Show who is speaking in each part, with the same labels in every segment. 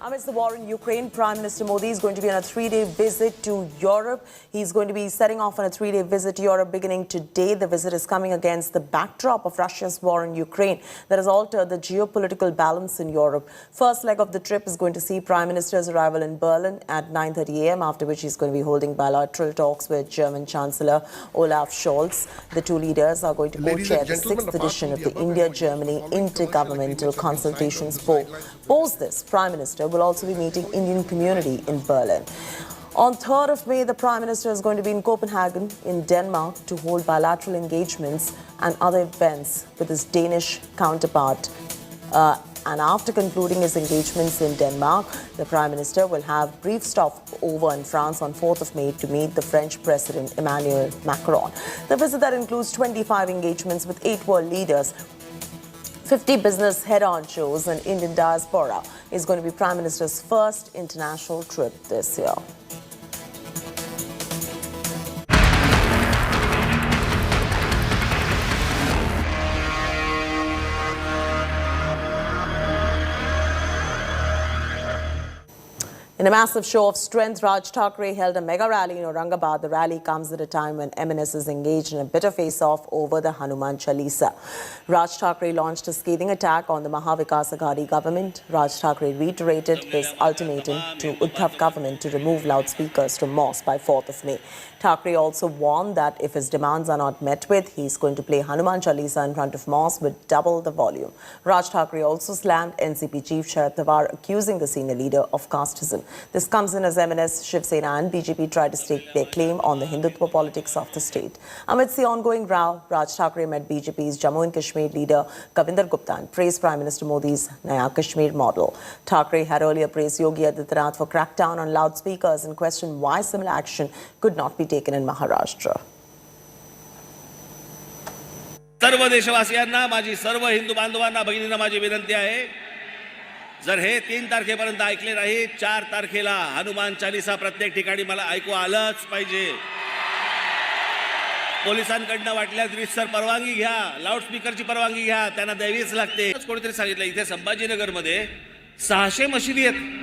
Speaker 1: Amidst the war in Ukraine, Prime Minister Modi is going to be on a three-day visit to Europe. He's going to be setting off on a three-day visit to Europe beginning today. The visit is coming against the backdrop of Russia's war in Ukraine that has altered the geopolitical balance in Europe. First leg of the trip is going to see Prime Minister's arrival in Berlin at 9:30 a.m., after which he's going to be holding bilateral talks with German Chancellor Olaf Scholz. The two leaders are going to co-chair the 6th edition of the India-Germany Intergovernmental Consultations Board. Post this, Prime Minister will also be meeting Indian community in Berlin. On 3rd of May, the Prime Minister is going to be in Copenhagen in Denmark to hold bilateral engagements and other events with his Danish counterpart. And after concluding his engagements in Denmark, the Prime Minister will have a brief stopover in France on 4th of May to meet the French President Emmanuel Macron. The visit that includes 25 engagements with 8 world leaders, 50 business head-on shows and Indian diaspora is going to be Prime Minister's first international trip this year. In a massive show of strength, Raj Thackerays held a mega rally in Aurangabad. The rally comes at a time when MNS is engaged in a bitter face-off over the Hanuman Chalisa. Raj Thackerays launched a scathing attack on the Mahavikas Aghadi government. Raj Thackerays reiterated his ultimatum to Uddhav government to remove loudspeakers from mosques by 4th of May. Thackerays also warned that if his demands are not met with, he is going to play Hanuman Chalisa in front of mosques with double the volume. Raj Thackerays also slammed NCP chief Sharad Pawar, accusing the senior leader of casteism. This comes in as MNS, Shiv Sena and BJP try to stake their claim on the Hindutva politics of the state. Amidst the ongoing row, Raj Thackerays met BJP's Jammu and Kashmir leader Kavinder Gupta and praised Prime Minister Modi's Naya Kashmir model. Thackerays had earlier praised Yogi Adityanath for crackdown on loudspeakers and questioned why similar action could not be taken in Maharashtra.
Speaker 2: सर्व देशवासियांना माझी सर्व हिंदू बांधवांना भगिनींना माझी विनंती आहे, जर हे 3 तारखेपर्यंत ऐकले नाही, 4 तारखेला हनुमान चालीसा प्रत्येक ठिकाणी मला ऐकू आलंच पाहिजे. पोलिसांकडनं वाटल्यास रितसर परवानगी घ्या, लाऊडस्पीकरची परवानगी घ्या, त्यांना द्यावीच लागते. कोणीतरी सांगितलं इथे संभाजीनगर मध्ये 600 मशिदी आहेत.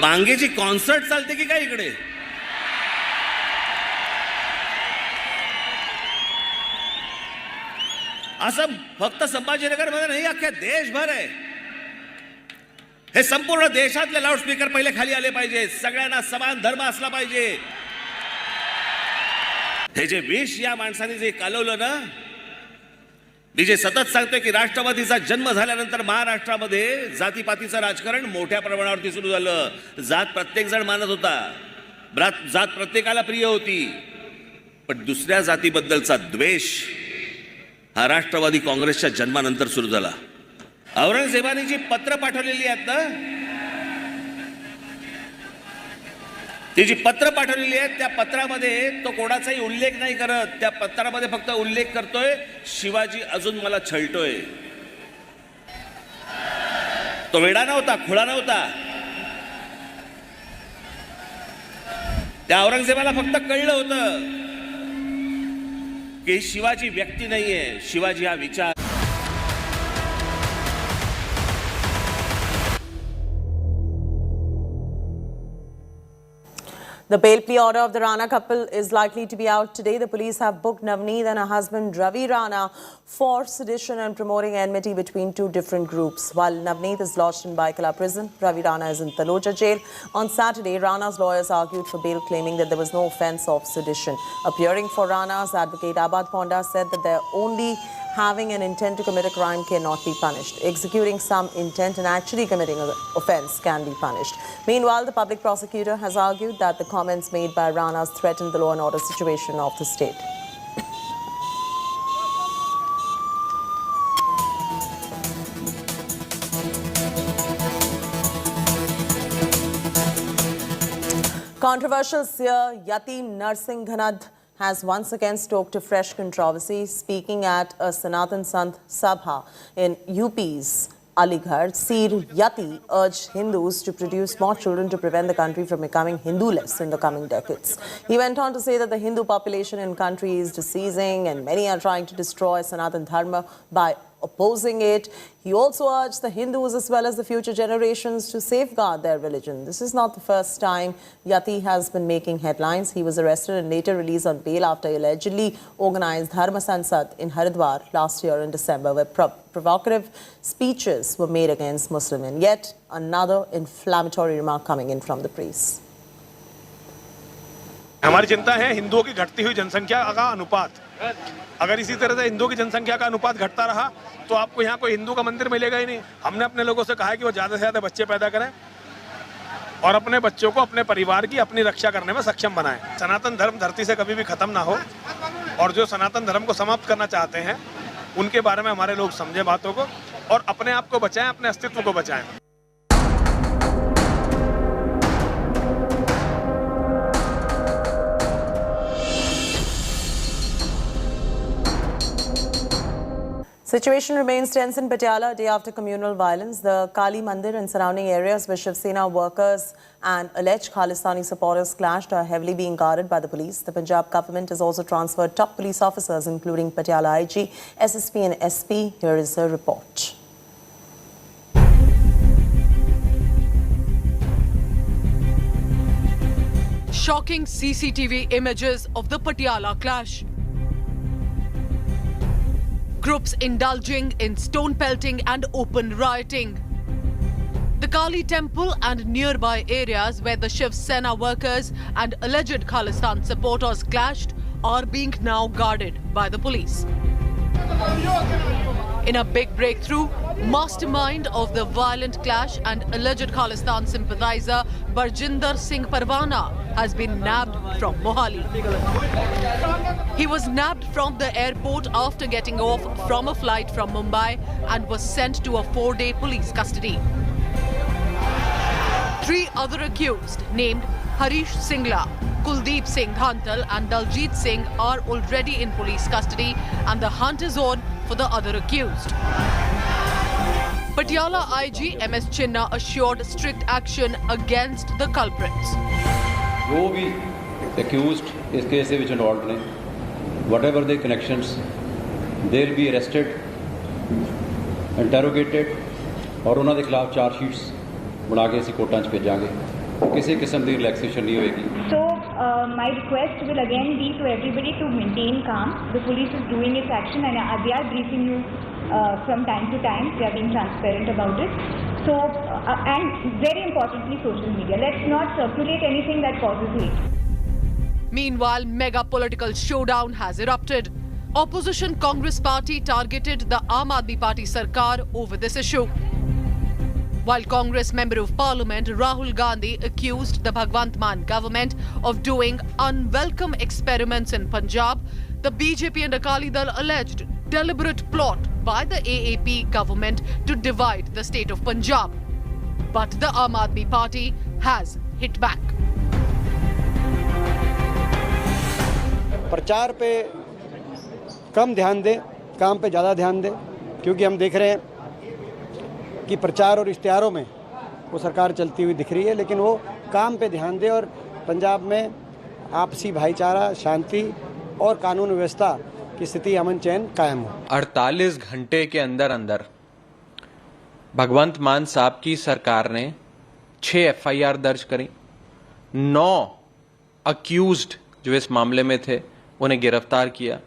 Speaker 2: बांगेची कॉन्सर्ट चालते की काय इकडे? असं फक्त संभाजीनगर मध्ये नाही, अख्ख्या देशभर आहे. हे संपूर्ण देशातले लाऊडस्पीकर पहिले खाली आले पाहिजे. सगळ्यांना समान धर्म असला पाहिजे. हे जे विष या माणसाने जे कालवलं ना, मी जे सतत सांगतोय की राष्ट्रवादीचा जन्म झाल्यानंतर महाराष्ट्रामध्ये जातीपातीचं राजकारण मोठ्या प्रमाणावरती सुरू झालं. जात प्रत्येक जण मानत होता, जात प्रत्येकाला प्रिय होती, पण दुसऱ्या जातीबद्दलचा द्वेष हा राष्ट्रवादी काँग्रेसच्या जन्मानंतर सुरू झाला. औरंगजेबाने जी पत्र पाठवलेली आहेत ना, ती जी पत्र पाठवलेली आहेत त्या पत्रामध्ये तो कोणाचाही उल्लेख नाही करत. त्या पत्रामध्ये फक्त उल्लेख करतोय शिवाजी अजून मला छळतोय. तो वेडा नव्हता, खुळा नव्हता. त्या औरंगजेबाला फक्त कळलं होतं की शिवाजी व्यक्ती नाहीये, शिवाजी हा विचार.
Speaker 1: The bail plea order of the Rana couple is likely to be out today. The police have booked Navneet and her husband Ravi Rana for sedition and promoting enmity between 2 different groups. While Navneet is lodged in Baikala prison, Ravi Rana is in Taloja jail. On Saturday, Rana's lawyers argued for bail, claiming that there was no offence of sedition. Appearing for Rana's advocate Abad Ponda said that they're only having an intent to commit a crime cannot be punished. Executing some intent and actually committing an offence can be punished. Meanwhile, the public prosecutor has argued that the comments made by Ranas threatened the law and order situation of the state. Controversial seer Yati Narsinghanad has once again stoked a fresh controversy. Speaking at a Sanatan Sant Sabha in UP's Aligarh, Seer Yati urged Hindus to produce more children to prevent the country from becoming Hindu-less in the coming decades. He went on to say that the Hindu population in the country is deceasing and many are trying to destroy Sanatan Dharma by opposing it. He also urged the Hindus as well as the future generations to safeguard their religion. This is not the first time Yati has been making headlines. He was arrested and later released on bail after he allegedly organized Dharma Sansad in Haridwar last year in December, where provocative speeches were made against Muslims. And yet another inflammatory remark coming in from the priest.
Speaker 3: हमारी चिंता है हिंदुओं की घटती हुई जनसंख्या का अनुपात। अगर इसी तरह से हिंदुओं की जनसंख्या का अनुपात घटता रहा तो आपको यहाँ कोई हिंदू का मंदिर मिलेगा ही नहीं। हमने अपने लोगों से कहा है कि वो ज़्यादा से ज़्यादा बच्चे पैदा करें और अपने बच्चों को अपने परिवार की अपनी रक्षा करने में सक्षम बनाएं। सनातन धर्म धरती से कभी भी खत्म ना हो और जो सनातन धर्म को समाप्त करना चाहते हैं उनके बारे में हमारे लोग समझे बातों को और अपने आप को बचाएं, अपने अस्तित्व को बचाएं।
Speaker 1: Situation remains tense in Patiala a day after communal violence. The Kali Mandir and surrounding areas where Shiv Sena workers and alleged Khalistani supporters clashed are heavily being guarded by the police. The Punjab government has also transferred top police officers, including Patiala IG, SSP and SP. Here is a report.
Speaker 4: Shocking CCTV images of the Patiala clash. Groups indulging in stone pelting and open rioting. The Kali temple and nearby areas where the Shiv Sena workers and alleged Khalistan supporters clashed are being now guarded by the police. In a big breakthrough, mastermind of the violent clash and alleged Khalistan sympathizer Barjinder Singh Parwana has been nabbed from Mohali. He was nabbed from the airport after getting off from a flight from Mumbai and was sent to a 4-day police custody. 3 other accused named Harish Singla, Kuldeep Singh Dhantal and Daljit Singh are already in police custody and the hunt is on for the other accused. Patiala IG MS Chinna assured strict action against the culprits.
Speaker 5: जो भी accused इस case से विच involved ने, whatever their connections, they'll be arrested, interrogated और उन्हां दे खिलाफ charge sheets बना के ਅਸੀਂ ਕੋਰਟਾਂ 'ਚ ਭੇਜਾਂਗੇ। ਕਿਸੇ ਕਿਸਮ ਦੀ ਰਿਲੈਕਸੇਸ਼ਨ ਨਹੀਂ ਹੋਏਗੀ।
Speaker 6: So my request will again be to everybody to maintain calm. The police is doing its action and they are briefing you from time to time. They are being transparent about it. So and very importantly, social media. Let's not circulate anything that causes hate.
Speaker 4: Meanwhile, mega political showdown has erupted. Opposition Congress party targeted the Aam Aadmi Party Sarkar over this issue. While Congress Member of Parliament Rahul Gandhi accused the Bhagwant Mann government of doing unwelcome experiments in Punjab, the BJP and Akali Dal alleged deliberate plot by the AAP government to divide the state of Punjab. But the Aam Aadmi Party has hit back.
Speaker 7: प्रचार पे कम ध्यान दें, काम पे ज़्यादा ध्यान दें, क्योंकि हम देख रहे हैं कि प्रचार और इश्तिहारों में वो सरकार चलती हुई दिख रही है, लेकिन वो काम पे ध्यान दें और पंजाब में आपसी भाईचारा, शांति और कानून व्यवस्था की स्थिति अमन चैन कायम हो।
Speaker 8: 48 घंटे के अंदर अंदर भगवंत मान साहब की सरकार ने 6 FIR दर्ज करी, 9 अक्यूज्ड जो इस मामले में थे उन्हें गिरफ्तार किया,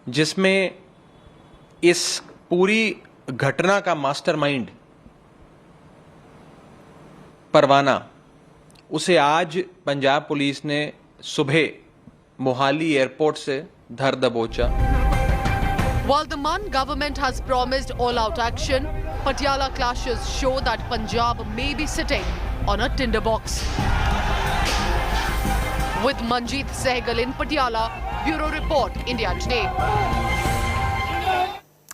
Speaker 8: जिसमें इस पूरी घटना का मास्टरमाइंड परवाना, उसे आज पंजाब पुलिस ने सुबह मोहाली एयरपोर्ट से धर दबोचा।
Speaker 4: While the Mann government has promised all-out action, Patiala clashes show that Punjab may be sitting on a tinderbox. With Manjeet Sehgal in Patiala, Bureau Report, India Today.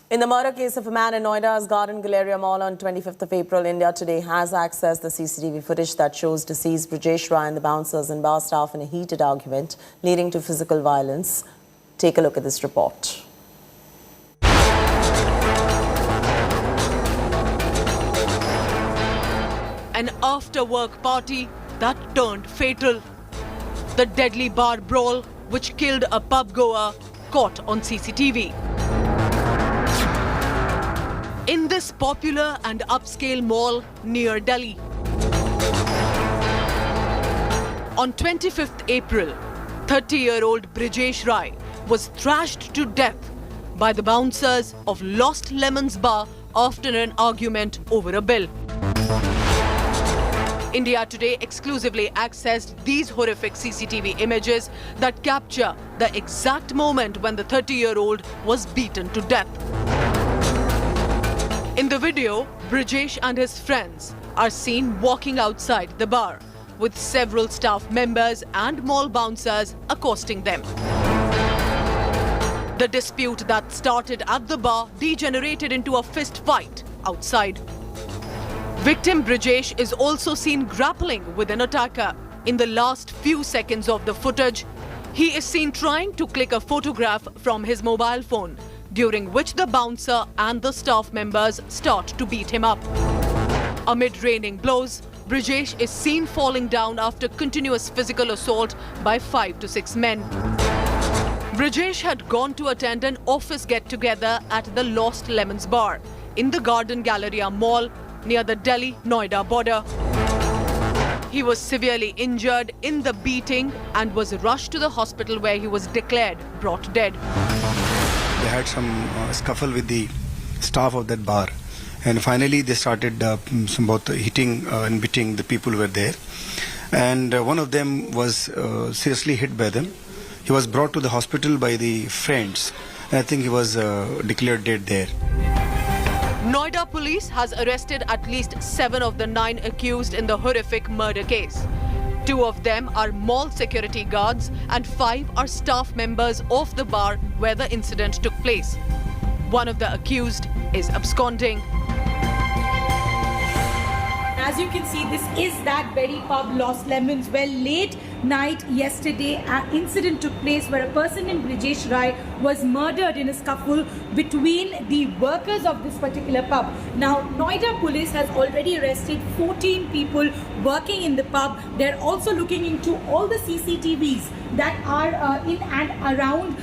Speaker 1: In the murder case of a man in Noida's Garden Galleria Mall on 25th of April, India Today has accessed the CCTV footage that shows deceased Brajesh Rai and the bouncers and bar staff in a heated argument leading to physical violence. Take a look at this report.
Speaker 4: An after-work party that turned fatal. The deadly bar brawl which killed a pub goer caught on CCTV. this popular and upscale mall near Delhi. On 25th April, 30-year-old Brijesh Rai was thrashed to death by the bouncers of Lost Lemons Bar after an argument over a bill. India Today exclusively accessed these horrific CCTV images that capture the exact moment when the 30-year-old was beaten to death. In the video, Brijesh and his friends are seen walking outside the bar, with several staff members and mall bouncers accosting them. The dispute that started at the bar degenerated into a fist fight outside. Victim Brijesh is also seen grappling with an attacker. In the last few seconds of the footage, he is seen trying to click a photograph from his mobile phone, during which the bouncer and the staff members start to beat him up. Amid raining blows, Brijesh is seen falling down after continuous physical assault by 5 to 6 men. Brijesh had gone to attend an office get-together at the Lost Lemons Bar in the Garden Galleria Mall near the Delhi-Noida border. He was severely injured in the beating and was rushed to the hospital where he was declared brought dead.
Speaker 9: They had some scuffle with the staff of that bar. And finally, they started both hitting and beating the people who were there. And one of them was seriously hit by them. He was brought to the hospital by the friends. And I think he was declared dead there.
Speaker 4: Noida police has arrested at least 7 of the 9 accused in the horrific murder case. 2 of them are mall security guards and 5 are staff members of the bar where the incident took place. One of the accused is absconding.
Speaker 10: As you can see, this is that very pub, Lost Lemons, where late night yesterday an incident took place where a person named Brijesh Rai was murdered in a scuffle between the workers of this particular pub. Now, Noida police has already arrested 14 people working in the pub. They're also looking into all the CCTVs that are in and around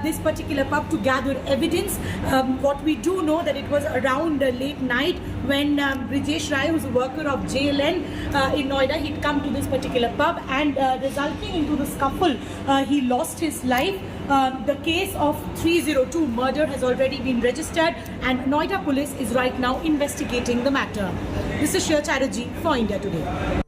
Speaker 10: this particular pub to gather evidence. What we do know that it was around late night when Brijesh Rai, who's a worker of JLN in Noida, he'd come to this particular pub and resulting into the scuffle, he lost his life. The case of 302 murder has already been registered and Noida police is right now investigating the matter. This is Shreya Chatterjee for India Today.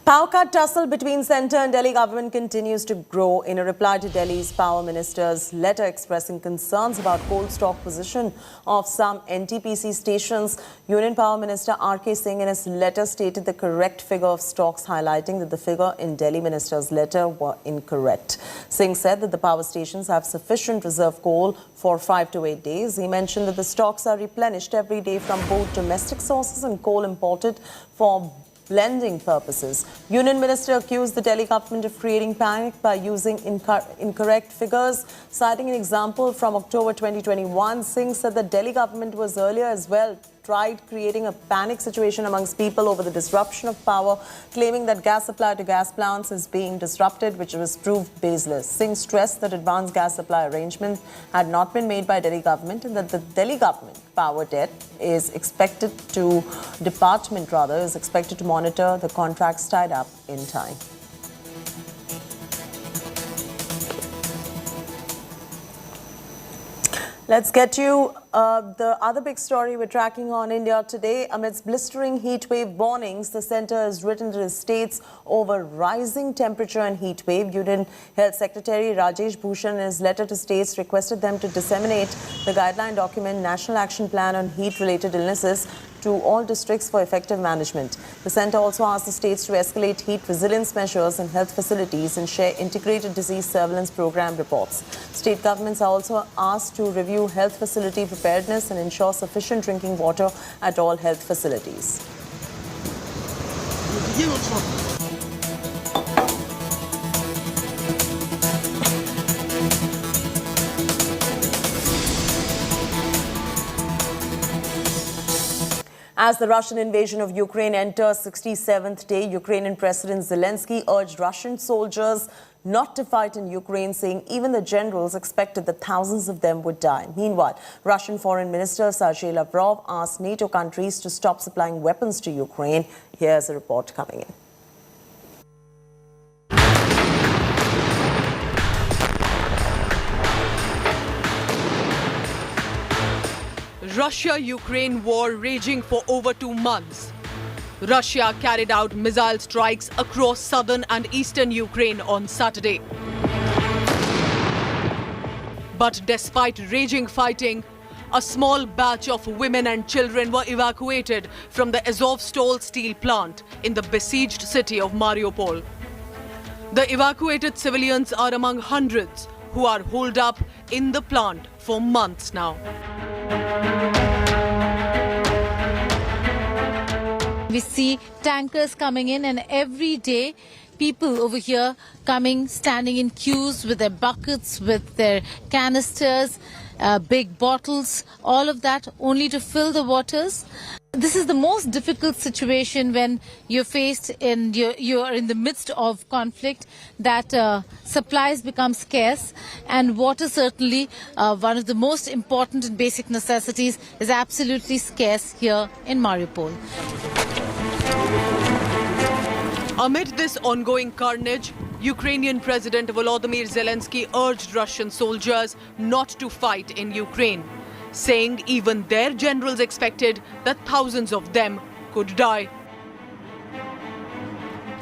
Speaker 1: Power cut tussle between centre and Delhi government continues to grow. In a reply to Delhi's power minister's letter expressing concerns about coal stock position of some NTPC stations, Union Power Minister R.K. Singh in his letter stated the correct figure of stocks, highlighting that the figure in Delhi minister's letter were incorrect. Singh said that the power stations have sufficient reserve coal for 5 to 8 days. He mentioned that the stocks are replenished every day from both domestic sources and coal imported for blending purposes. Union Minister accused the Delhi government of creating panic by using incorrect figures. Citing an example from October 2021, Singh said the Delhi government was earlier as well tried creating a panic situation amongst people over the disruption of power, claiming that gas supply to gas plants is being disrupted, which was proved baseless. Singh stressed that advanced gas supply arrangements had not been made by Delhi government and that the Delhi government power debt is expected to monitor the contracts tied up in time. Let's get to the other big story we're tracking on India Today. Amidst blistering heat wave warnings, the centre has written to the states over rising temperature and heat wave. Union Health Secretary Rajesh Bhushan in his letter to states requested them to disseminate the guideline document National Action Plan on Heat-Related Illnesses to all districts for effective management. The centre also asked the states to escalate heat resilience measures in health facilities and share integrated disease surveillance program reports. State governments are also asked to review health facility preparedness and ensure sufficient drinking water at all health facilities. As the Russian invasion of Ukraine enters 67th day, Ukrainian President Zelenskyy urged Russian soldiers not to fight in Ukraine, saying even the generals expected that thousands of them would die. Meanwhile, Russian Foreign Minister Sergei Lavrov asked NATO countries to stop supplying weapons to Ukraine. Here's a report coming in.
Speaker 4: Russia-Ukraine war raging for over 2 months. Russia carried out missile strikes across southern and eastern Ukraine on Saturday. But despite raging fighting, a small batch of women and children were evacuated from the Azovstal steel plant in the besieged city of Mariupol. The evacuated civilians are among hundreds who are holed up in the plant for months now.
Speaker 11: We see tankers coming in, and every day people over here coming, standing in queues with their buckets, with their canisters, big bottles, all of that only to fill the waters. This is the most difficult situation when you're faced in, you're in the midst of conflict, that supplies become scarce, and water, certainly one of the most important and basic necessities, is absolutely scarce here in Mariupol.
Speaker 4: Amid this ongoing carnage, Ukrainian President Volodymyr Zelenskyy urged Russian soldiers not to fight in Ukraine, saying even their generals expected that thousands of them could die.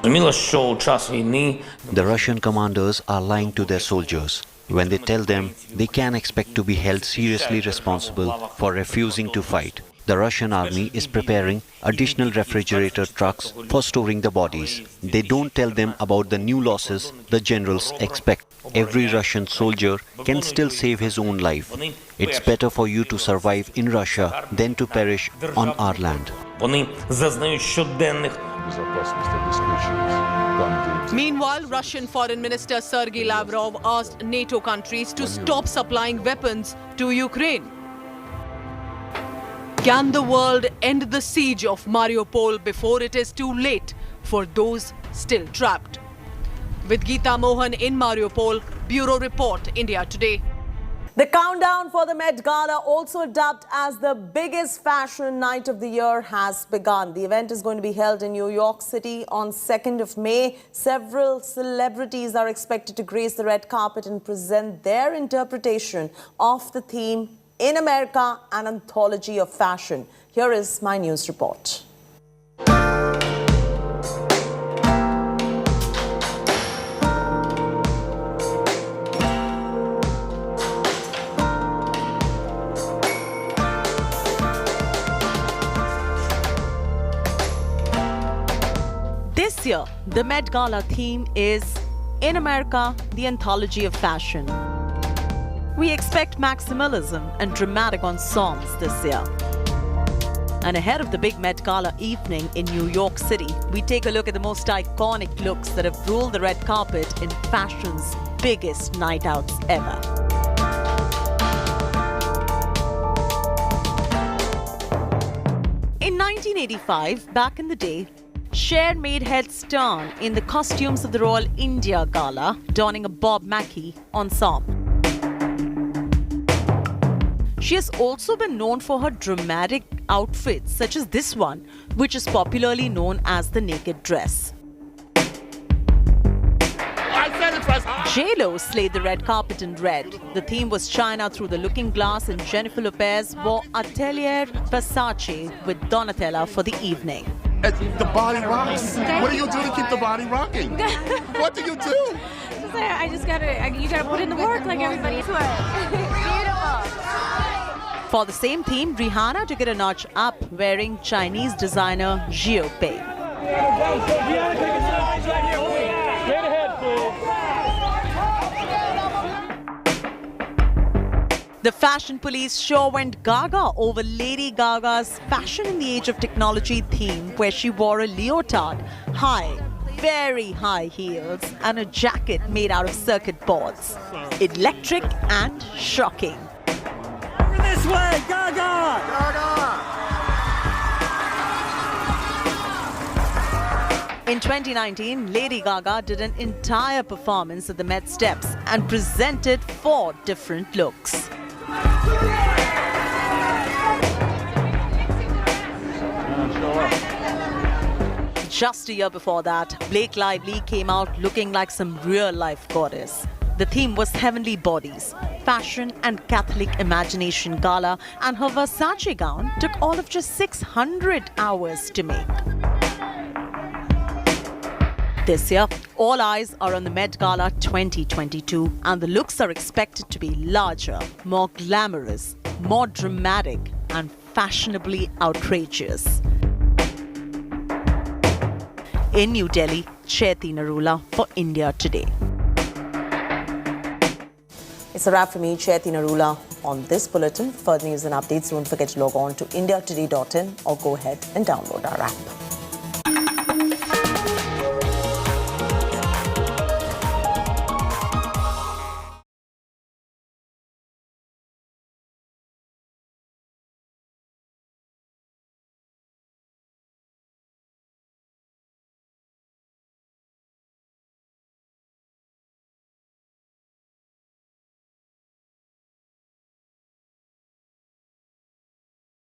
Speaker 12: The Russian commanders are lying to their soldiers when they tell them they can expect to be held seriously responsible for refusing to fight. The Russian army is preparing additional refrigerator trucks for storing the bodies. They don't tell them about the new losses the generals expect. Every Russian soldier can still save his own life. It's better for you to survive in Russia than to perish on our land.
Speaker 4: Meanwhile, Russian Foreign Minister Sergei Lavrov asked NATO countries to stop supplying weapons to Ukraine. Can the world end the siege of Mariupol before it is too late for those still trapped? With Geeta Mohan in Mariupol, Bureau Report, India Today.
Speaker 1: The countdown for the Met Gala, also dubbed as the biggest fashion night of the year, has begun. The event is going to be held in New York City on 2nd of May. Several celebrities are expected to grace the red carpet and present their interpretation of the theme In America, an anthology of fashion. Here is my news report. This year, the Met Gala theme is In America, the anthology of fashion. We expect maximalism and dramatic ensembles this year. And ahead of the big Met Gala evening in New York City, we take a look at the most iconic looks that have ruled the red carpet in fashion's biggest night outs ever. In 1985, back in the day, Cher made heads turn in the costumes of the Royal India Gala, donning a Bob Mackie ensemble. She has also been known for her dramatic outfits, such as this one, which is popularly known as the naked dress. J-Lo slayed the red carpet in red. The theme was China through the looking glass, and Jennifer Lopez wore Atelier Versace with Donatella for the evening.
Speaker 13: The body rocks. What do you do to keep the body rocking? What do you do?
Speaker 14: I just you gotta put in the work like everybody else. Beautiful.
Speaker 1: For the same theme, Rihanna took it a notch up, wearing Chinese designer Xiaopei. The fashion police sure went gaga over Lady Gaga's Fashion in the Age of Technology theme, where she wore a leotard, high, very high heels, and a jacket made out of circuit boards. Electric and shocking.
Speaker 15: This way, Gaga!
Speaker 16: In 2019, Lady Gaga did an entire performance at the Met Steps and presented 4 different looks. Just a year before that, Blake Lively came out looking like some real-life goddess. The theme was Heavenly Bodies, Fashion and Catholic Imagination Gala, and her Versace gown took all of just 600 hours to make. This year, all eyes are on the Met Gala 2022, and the looks are expected to be larger, more glamorous, more dramatic, and fashionably outrageous. In New Delhi, Chaiti Narula for India Today.
Speaker 1: It's a wrap for me, Chaiti Narula, on this bulletin. For further news and updates, don't forget to log on to indiatoday.in or go ahead and download our app.